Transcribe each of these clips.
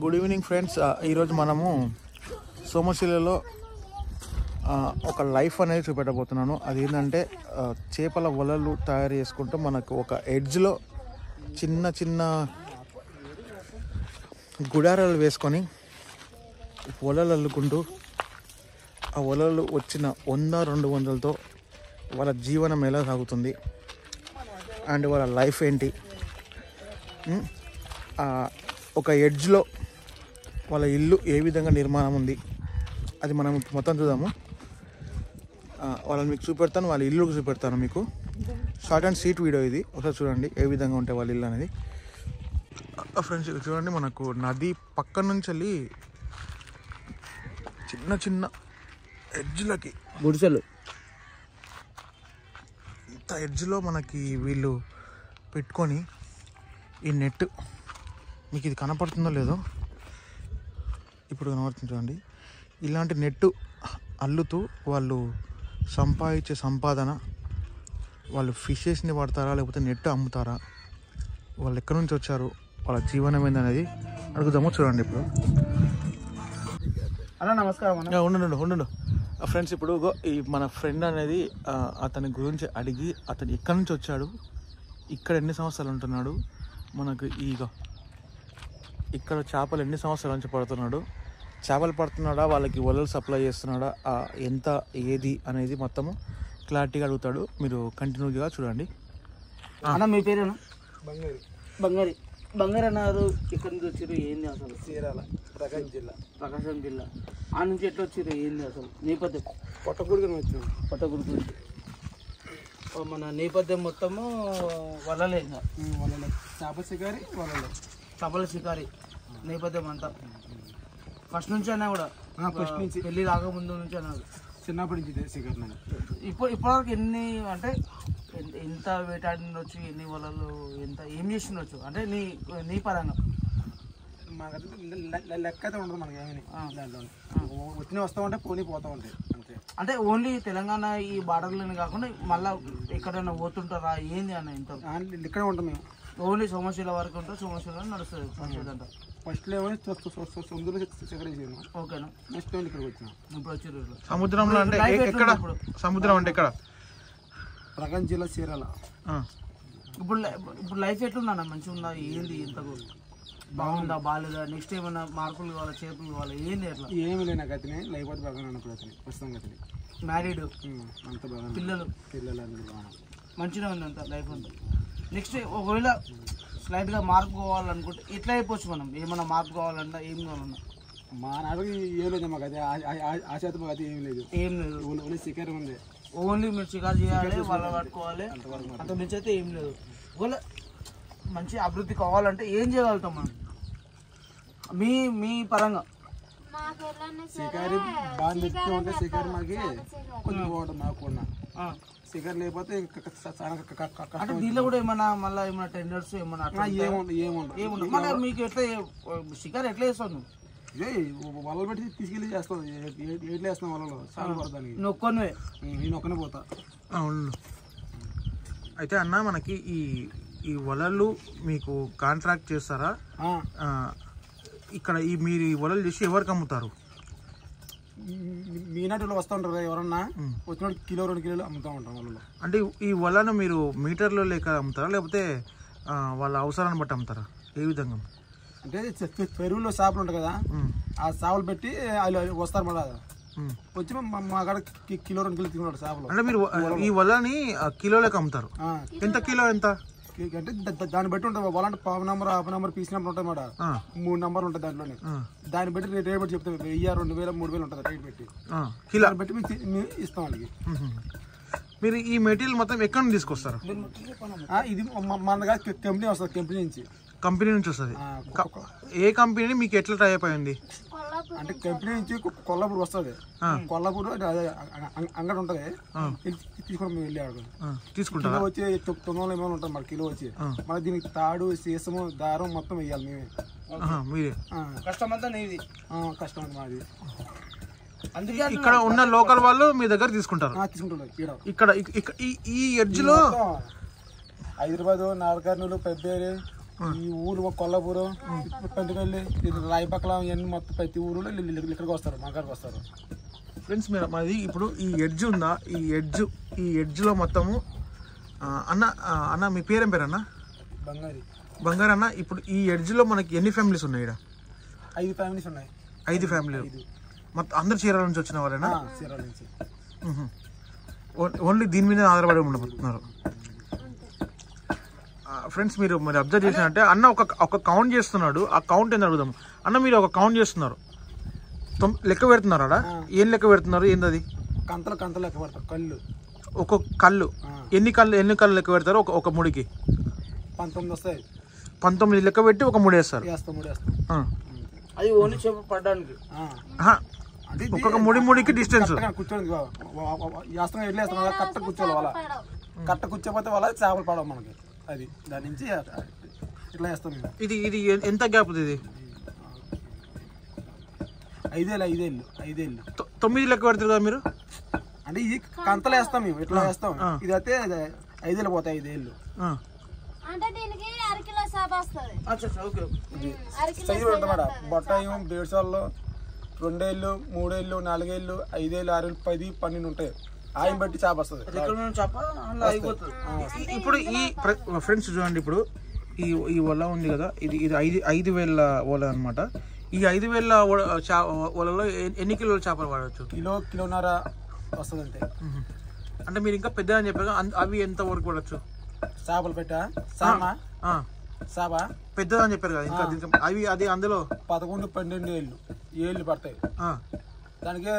Good evening friends. ఈరోజు మనము సోమశిలలో ఒక లైఫ్ అనేది చూపెట్టబోతున్నాను. అది ఏంటంటే చేపల వలలు తయారు చేసుకుంటూ మనకు ఒక ఎడ్జ్లో చిన్న చిన్న గుడారాలు వేసుకొని వలలు అల్లుకుంటూ ఆ వలలు వచ్చిన 100-200లతో వాళ్ళ జీవనం ఎలా సాగుతుంది అండ్ వాళ్ళ లైఫ్ ఏంటి, ఒక ఎడ్జ్లో వాళ్ళ ఇల్లు ఏ విధంగా నిర్మాణం ఉంది అది మనం మొత్తం చూద్దాము. వాళ్ళని మీకు చూపెడతాను, వాళ్ళ ఇల్లు చూపెడతాను మీకు. షార్ట్ అండ్ స్వీట్ వీడియో ఇది, ఒకసారి చూడండి ఏ విధంగా ఉంటాయి వాళ్ళ ఇల్లు అనేది. ఫ్రెండ్స్ ఇది చూడండి, మనకు నది పక్క నుంచి వెళ్ళి చిన్న చిన్న ఎడ్జ్లకి గుడిసెలు, ఇంత ఎడ్జ్లో మనకి వీళ్ళు పెట్టుకొని ఈ నెట్, మీకు ఇది కనపడుతుందో లేదో, ఇప్పుడు కనపడుతుంది చూడండి. ఇలాంటి నెట్టు అల్లుతూ వాళ్ళు సంపాదించే సంపాదన, వాళ్ళు ఫిషెస్ని వాడతారా లేకపోతే నెట్ అమ్ముతారా, వాళ్ళు ఎక్కడి నుంచి వచ్చారు, వాళ్ళ జీవనం ఏందనేది అడుగుదాము. చూడండి ఇప్పుడు. అన్న నమస్కారం. ఉండు ఫ్రెండ్స్, ఇప్పుడు ఈ మన ఫ్రెండ్ అనేది అతని గురించి అడిగి అతను ఎక్కడి నుంచి వచ్చాడు, ఇక్కడ ఎన్ని సంవత్సరాలు ఉంటున్నాడు, మనకు ఇక్కడ చేపలు ఎన్ని సంవత్సరాల నుంచి పడుతున్నాడు, చేపలు పడుతున్నాడా, వాళ్ళకి వలలు సప్లై చేస్తున్నాడా, ఎంత ఏది అనేది మొత్తము క్లారిటీగా అడుగుతాడు. మీరు కంటిన్యూగా చూడండి. అన్న మీ పేరేనా? బంగారి అన్నారు. ఇక్కడ నుంచి వచ్చారు, ఏంది అసలు? చీరాల, ప్రకాశం జిల్లా. ఆ నుంచి ఎట్లా వచ్చారు, ఏంది అసలు నేపథ్యం? పొట్టగుడికి వచ్చాము. పొట్టగుడికి మన నేపథ్యం మొత్తము వలలే, వలలే, చేపల షికారి, వలలే, చేపల షికారి నేపథ్యం అంతా. ఫస్ట్ నుంచి అయినా కూడా, ఫస్ట్ నుంచి పెళ్ళి రాకముందు నుంచి అన్నారు, చిన్నప్పటి నుంచి షికారి. ఇప్పటివరకు ఎన్ని అంటే ఎంత వేటాడినొచ్చు, ఎన్ని వలలు, ఎంత ఏం చేసినొచ్చు అంటే నీ పరంగా? లెక్క అయితే ఉండదు మనకి, ఏమని దాంట్లో వచ్చిన వస్తూ ఉంటే పోనీ పోతూ ఉంటాయి అంతే. అంటే ఓన్లీ తెలంగాణ ఈ బార్డర్లోనే కాకుండా మళ్ళీ ఎక్కడైనా పోతుంటారా ఏంది అన్న? ఇంత ఇక్కడే ఉంటాం మేము. ఓన్లీ సోమశిల వరకు ఉంటారు, సోమశిల నడుస్తుంది అంట. ఫస్ట్ ఓకేనా, నెక్స్ట్ ఇక్కడికి వచ్చినాం. ఇప్పుడు వచ్చారు సముద్రంలో అంటే ఎక్కడ? సముద్రం అంటే ఎక్కడ? ప్రకాశం జిల్లా చీరాల. ఇప్పుడు లైఫ్ ఎట్లుందన్న? మంచిగా ఉందా? ఏంది ఇంతకు బాగుందా బాగాలేదా? నెక్స్ట్ ఏమైనా మార్పులు కావాలా, చేతులు కావాలా, ఏంది ఎట్లా? ఏమి లేని గతిని లైఫ్ అయితే బాగా అన్నప్పుడు అతని ప్రస్తుతం గతిని మ్యారీడ్, అంత బాగా, పిల్లలు బాగా మంచిగా ఉంది అంత లైఫ్ అంతా. నెక్స్ట్ ఒకవేళ స్లైట్గా మార్పు కావాలనుకుంటే ఎట్లా అయిపోవచ్చు మనం? ఏమన్నా మార్పు కావాలన్నా, ఏం కావాలన్నా? మా నాన్నకి ఏం లేదు, మాకు అది ఆ చేత మాకు అది ఏం లేదు. ఓన్లీ షికారు ఉంది. ఓన్లీ మీరు షికారు చేయాలి, వాళ్ళ పట్టుకోవాలి, అంత మించి అయితే ఏం లేదు. ఒకవేళ మంచి అభివృద్ధి కావాలంటే ఏం చేయగలుగుతాం మనం మీ పరంగా? షికారి బాగా నెక్కి ఉంటే షికారి మాకి కొంచెం బాగుంటుంది. మాకు కూడా షికారు లేకపోతే అంటే దీనిలో కూడా ఏమన్నా మళ్ళీ ఏమన్నా టెండర్స్ ఏమన్నా ఏముండదు మళ్ళీ మీకు ఎట్లా షికారు ఎట్లా చేస్తాను? వలలు పెట్టి తీసుకెళ్ళి చేస్తాం. ఎట్లా వేస్తాం వలలో చాలా పడతాను. నొక్కనే నేను ఒక్కనే పోతా. అవును. అయితే అన్న, మనకి ఈ వలలు మీకు కాంట్రాక్ట్ చేస్తారా? ఇక్కడ మీరు ఈ వలలు చేసి ఎవరికి అమ్ముతారు? మీనాటిలో వస్తూ ఉంటారు ఎవరన్నా వచ్చిన కిలో 2 కిలోలు అమ్ముతూ ఉంటాం వలలో. అంటే ఈ వలను మీరు మీటర్లో లేక అమ్ముతారా లేకపోతే వాళ్ళ అవసరాన్ని బట్టి అమ్ముతారా? ఏ విధంగా? అంటే చెరువులో చేపలు ఉంటాయి కదా, ఆ చేపలు పెట్టి వాళ్ళు వస్తారు మళ్ళీ వచ్చి మా కాడ కిలో 2 కిలో తీసుకుంటారు చేపలు. అంటే మీరు ఈ వలని కిలోలకు అమ్ముతారు? ఎంత కిలో ఎంత అంటే దాన్ని బట్టి ఉంటుంది. వాళ్ళంటే పావు number, half number, piece number ఉంటాయి మాట. 3 నెంబర్లు ఉంటాయి దాంట్లోనే. దాన్ని బట్టి రేట్ బట్టి చెప్తాం. 1000, 2000, 3000 ఉంటుంది రేట్ పెట్టి. కిలో బట్టి మేము ఇస్తాం వాళ్ళకి. మీరు ఈ మెటీరియల్ మొత్తం ఎక్కడి నుంచి తీసుకొస్తారు? ఇది మన దగ్గర కంపెనీ వస్తుంది, కంపెనీ నుంచి వస్తుంది. ఏ కంపెనీ మీకు ఎట్లా టై అయిపోయింది? అంటే కంపెనీ నుంచి కొల్లాపూర్ వస్తుంది. కొల్లాపూర్ అంగడి ఉంటుంది, తీసుకుని మేము వెళ్ళి తీసుకుంటాం. వచ్చి 900 ఏమైనా ఉంటుంది మన కిలో వచ్చి. మళ్ళీ దీనికి తాడు, సీసము, దారం మొత్తం వేయాలి మేమే. కష్టం అంతా నీది, కష్టం అంతా మాది. అందుకే ఇక్కడ ఉన్న లోకల్ వాళ్ళు మీ దగ్గర తీసుకుంటారు. ఇక్కడ ఈ ఎడ్జ్ లో హైదరాబాద్, నాగర్కర్నూలు, పెబ్బేరి, ఈ ఊరు కొల్లాపూరు పెద్దపల్లి రాయపక్కల ఇవన్నీ మొత్తం ప్రతి ఊరులో ఇక్కడికి వస్తారు మగారికి వస్తారు. ఫ్రెండ్స్ మీరు మాది ఇప్పుడు ఈ ఎడ్జ్ ఉందా, ఈ ఎడ్జ్లో మొత్తము అన్న మీ పేరేం పేరు అన్న? బంగారు అన్న. ఇప్పుడు ఈ ఎడ్జ్లో మనకి ఎన్ని ఫ్యామిలీస్ ఉన్నాయి? ఇక్కడ 5 ఫ్యామిలీస్ ఉన్నాయి. 5 ఫ్యామిలీలు మొత్తం అందరు చీరాల నుంచి వచ్చిన వాళ్ళేనా? చీరాల నుంచి. ఓన్లీ దీని మీద ఆధారపడి ఉండబోతున్నారు. ఫ్రెండ్స్ మీరు అబ్జర్వ్ చేసినట్టే అన్న ఒక కౌంట్ చేస్తున్నాడు. ఆ కౌంట్ ఏంది అడుగుదాం అన్న. మీరు ఒక కౌంట్ చేస్తున్నారు, లెక్క పెడుతున్నారు అడా? ఏం లెక్క పెడుతున్నారు? ఏంది అది? కంతలు లెక్క పెడతారు. కళ్ళు ఒక్కొక్క కళ్ళు ఎన్ని కళ్ళు లెక్క పెడతారు? ఒక ముడికి 19 వస్తాయి. 19 లెక్క పెట్టి ఒక ముడి వేస్తారు. అది ఓన్లీ చేప పడడానికి. ఒక్కొక్క ముడికి డిస్టెన్స్ కూర్చోండి. కట్ట కూర్చోవాలి. వాళ్ళ కట్ట కూర్చోపోతే వాళ్ళ చేపలు పడవు మనకి. అది దాని నుంచి ఇట్లా వేస్తాం. ఇది ఎంత గ్యాప్? ఇది 5 ఏళ్ళు. 9 లెక్క పెడతారు కదా మీరు? అంటే ఇది కంతలు వేస్తాం మేము, ఇట్లా వేస్తాం. ఇది అయితే 5 ఏళ్ళు పోతాయి. 5 ఏళ్ళు బొట్టాయి 1.5 సార్లు 2 ఏళ్ళు 3 ఏళ్ళు 4 ఏళ్ళు 5 ఏళ్ళు 6 ఏళ్ళు 10 12 ఉంటాయి. ఆయన బట్టి చేప వస్తుంది. ఇప్పుడు ఈ ఫ్రెండ్స్ చూడండి, ఇప్పుడు ఈ వల ఉంది కదా, ఇది 5,000 వల అనమాట. ఈ 5,000 వలలో ఎన్ని కిలోల చేపలు పడవచ్చు? కిలోన్నర వస్తుంది అంతే. అంటే మీరు ఇంకా పెద్ద అని చెప్పారు, అవి ఎంత వరకు పడవచ్చు? చేపలు పెట్టా పెద్దది అని చెప్పారు కదా, ఇంకా అవి అది అందులో 11-12 ఏళ్ళు పడతాయి. దానికి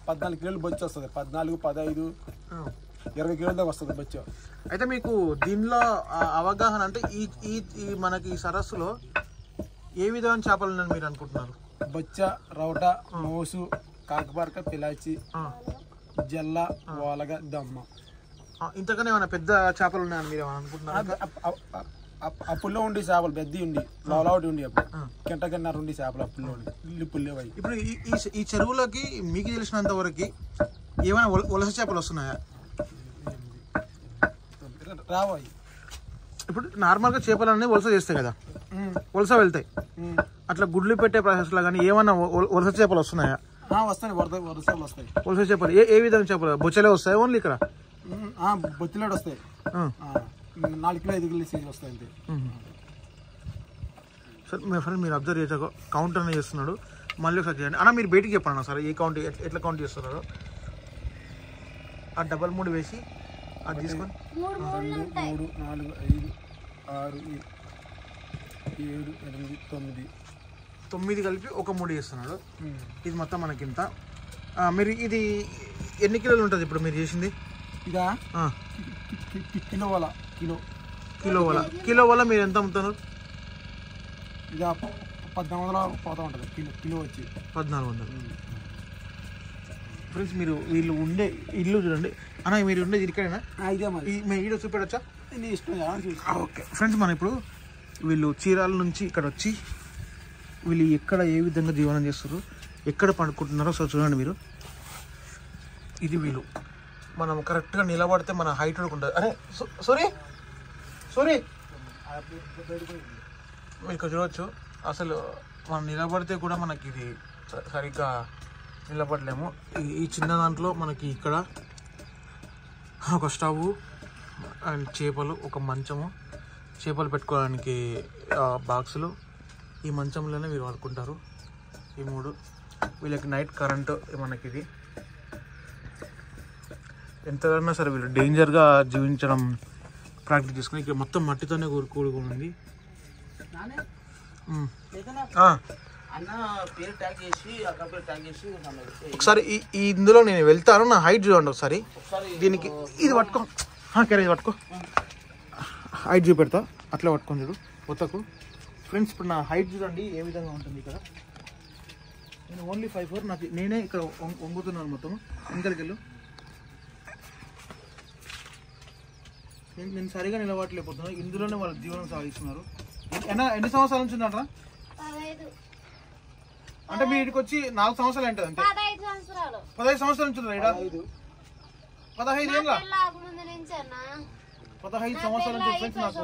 14 కిలోలు బొచ్చు వస్తుంది. 14, 15, 20 కిలోల దాకా వస్తుంది బొచ్చు. అయితే మీకు దీనిలో అవగాహన అంటే ఈ మనకి ఈ సరస్సులో ఏ విధమైన చేపలు ఉన్నాయని మీరు అనుకుంటున్నారు? బొచ్చ, రౌట, మోసు, కాకపరక, పిలాచి, జల్ల, ఓలగ, దమ్మ. ఇంతకనే ఏమైనా పెద్ద చేపలు ఉన్నాయని మీరు అనుకుంటున్నారు? అప్పుల్లో ఉండి చేపలు పెద్ద ఉండి లోలావటి ఉండి అప్పుడు కింటకిన్నర ఉండి చేపలు అప్పుల్లో ఉండి ఇల్లు పుల్లేవాయి. ఇప్పుడు ఈ చెరువులోకి మీకు తెలిసినంత వరకు ఏమైనా వలస చేపలు వస్తున్నాయా? రావాయి. ఇప్పుడు నార్మల్గా చేపలు అనేవి వలస చేస్తాయి కదా, వలస వెళ్తాయి. అట్లా గుడ్లు పెట్టే ప్రాసెస్ లో కానీ ఏమైనా వలస చేపలు వస్తున్నాయా? వస్తాయి. వస్తాయి వలస చేపలు. ఏ విధంగా చేపలు? బొచ్చలే వస్తాయి ఓన్లీ ఇక్కడ? బొత్తిలాడు వస్తాయి. 4 కిలో 5 కిలో సైజు వస్తాయి అంతే. సార్ మీ ఫ్రెండ్ మీరు అబ్జర్వ్ చేసాక కౌంట్ అనేది చేస్తున్నాడు. మళ్ళీ ఒకసారి చేయండి అన్న. మీరు బయటికి చెప్పండి సార్, ఏ కౌంట్ ఎట్లా కౌంట్ చేస్తున్నారో. ఆ డబల్ 3 వేసి అది తీసుకొని 2, 3, 4, 5, 6, 7, 8, 9 కలిపి ఒక 3 వేస్తున్నాడు. ఇది మొత్తం మనకింత. మీరు ఇది ఎన్ని కిలోలు ఉంటుంది ఇప్పుడు మీరు చేసింది? ఇదా కిలో వల్ల మీరు ఎంత అమ్ముతున్నారు? ఇక 1400 పోతా ఉంటుంది. కిలో వచ్చి 1400. ఫ్రెండ్స్ మీరు వీళ్ళు ఉండే ఇల్లు చూడండి అన్న. మీరు ఉండేది ఇక్కడేనా? ఇదే మరి. మేము వీడియో చూపెట్టచ్చా? ఇష్టం. ఓకే ఫ్రెండ్స్, మనం ఇప్పుడు వీళ్ళు చీరాల నుంచి ఇక్కడ వచ్చి వీళ్ళు ఎక్కడ ఏ విధంగా జీవనం చేస్తారు, ఎక్కడ పండుకుంటున్నారో సో చూడండి మీరు. ఇది వీళ్ళు మనం కరెక్ట్గా నిలబడితే మన హైట్ ఉంటుంది. అరే సూరి మీరు ఇక్కడ చూడవచ్చు. అసలు మనం నిలబడితే కూడా మనకి ఇది సరిగ్గా నిలబడలేము. ఈ చిన్న దాంట్లో మనకి ఇక్కడ ఒక స్టవ్ అండ్ చేపలు, ఒక మంచము, చేపలు పెట్టుకోవడానికి బాక్సులు, ఈ మంచంలోనే వీరు వాడుకుంటారు. ఈ 3 వీళ్ళకి నైట్ కరెంటు మనకి ఇది. ఎంతైనా సరే వీళ్ళు డేంజర్గా జీవించడం ప్రాక్టీస్ చేసుకుని ఇక్కడ మొత్తం మట్టితోనే కూడుకుని ఒకసారి ఇందులో నేను వెళ్తాను. నా హైట్ చూడండి ఒకసారి. దీనికి ఇది పట్టుకో, ఇది పట్టుకో, హైట్ చూపెడతా. అట్లా పట్టుకొని చూడు కొత్తకు. ఫ్రెండ్స్ ఇప్పుడు నా హైట్ చూడండి ఏ విధంగా ఉంటుంది. ఇక్కడ నేను ఓన్లీ 5'4". నాకు నేనే ఇక్కడ వంగుతున్నాను మొత్తం. ఇంకలికెళ్ళు. నేను సరిగా నిలబడలేకపోతున్నాను. ఇందులోనే వాళ్ళ జీవనం సాగిస్తున్నారు. ఎన్ని సంవత్సరాల నుంచి ఉన్నారా? అంటే మీరు ఇక్కడికి వచ్చి 4 సంవత్సరాలు ఏంటది? అంటే 15 సంవత్సరాల నుంచి ఉన్నారు ఇక్కడ. 15 ఏళ్ళ 15 సంవత్సరాల నుంచి ఫ్రెండ్స్ నాకు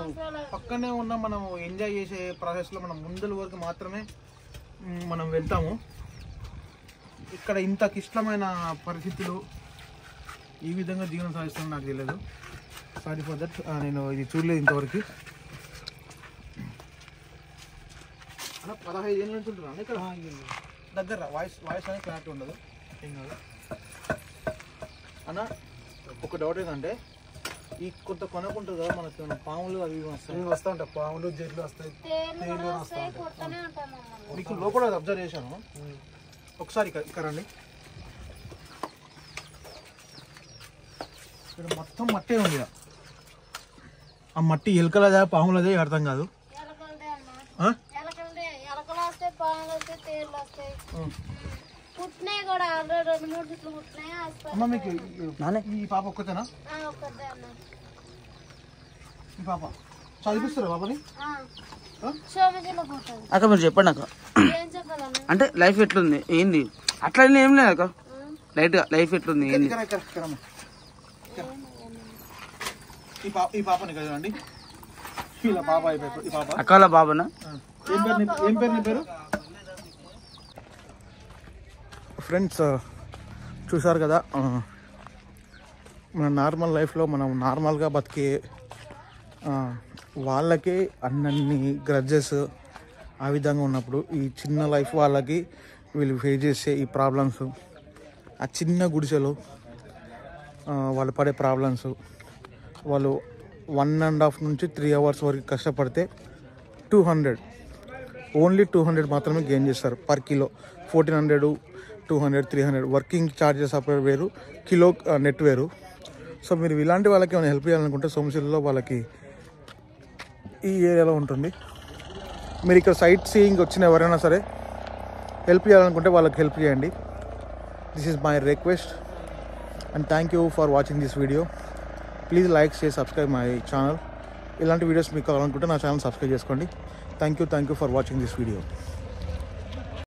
పక్కనే ఉన్న మనం ఎంజాయ్ చేసే ప్రాసెస్లో మనం ముందల వరకు మాత్రమే మనం వెళ్తాము. ఇక్కడ ఇంత క్లిష్టమైన పరిస్థితులు ఈ విధంగా జీవనం సాగిస్తాను నాకు తెలియదు. సారీ ఫర్ దట్, నేను ఇది చూడలేదు ఇంతవరకు. 15 ఏళ్ళ నుంచి ఉంటున్నాను ఇక్కడ దగ్గర. వాయిస్ అనేది క్లారిటీ ఉండదు, ఏం కాదు అన్న. ఒక డౌట్ ఏంటంటే ఈ కొంత కొనకుంటుంది కదా మనకి పాములు అవి వస్తూ ఉంటాయి, పాములు జైలు వస్తాయి, తేలు వస్తాయి. మీకు లోపల అబ్జర్వ్ చేశాను. ఒకసారి ఇక్కడ రండి. ఇక్కడ మొత్తం మట్టే ఉంది. ఆ మట్టి ఎలుకలదా పాములదే అర్థం కాదు. అమ్మ మీకు ఈ పాప ఒక్కతేనా? ఈ పాప చదివిస్తారా పాపని? అక్క మీరు చెప్పండి అక్క, అంటే లైఫ్ ఎట్లుంది ఏంది? అట్లా ఏం లేదు అక్క, లైట్గా లైఫ్ ఎట్లుంది ఏంది? ఈ పాపని కదండి, ఇలా పాప అయిపోయి ఈ పాప అక్కల బాబనా? ఏం పేరు నీ పేరు? ఫ్రెండ్స్ చూసారు కదా, మన నార్మల్ లైఫ్లో మనం నార్మల్గా బతికే వాళ్ళకి అన్నీ గ్రడ్జెస్ ఆ విధంగా ఉన్నప్పుడు ఈ చిన్న లైఫ్ వాళ్ళకి వీళ్ళు ఫేస్ చేసే ఈ ప్రాబ్లమ్స్, ఆ చిన్న గుడిసెలు వాళ్ళు పడే ప్రాబ్లమ్స్, వాళ్ళు 1.5 నుంచి 3 అవర్స్ వరకు కష్టపడితే 200 ఓన్లీ 200 మాత్రమే గెయిన్ చేస్తారు పర్ కిలో. 1400, 200, 300 వర్కింగ్ ఛార్జెస్ అప్పుడు వేరు, కిలో నెట్ వేరు. సో మీరు ఇలాంటి వాళ్ళకి ఏమైనా హెల్ప్ చేయాలనుకుంటే సోమశిలలో వాళ్ళకి ఈ ఏరియాలో ఉంటుంది. మీరు ఇక్కడ సైట్ సీయింగ్ వచ్చిన ఎవరైనా సరే హెల్ప్ చేయాలనుకుంటే వాళ్ళకి హెల్ప్ చేయండి. This is my request and thank you for watching this video. Please like, share, subscribe my channel. ఇలాంటి వీడియోస్ మీకు కావాలనుకుంటే నా ఛానల్ సబ్స్క్రైబ్ చేసుకోండి. Thank you for watching this video.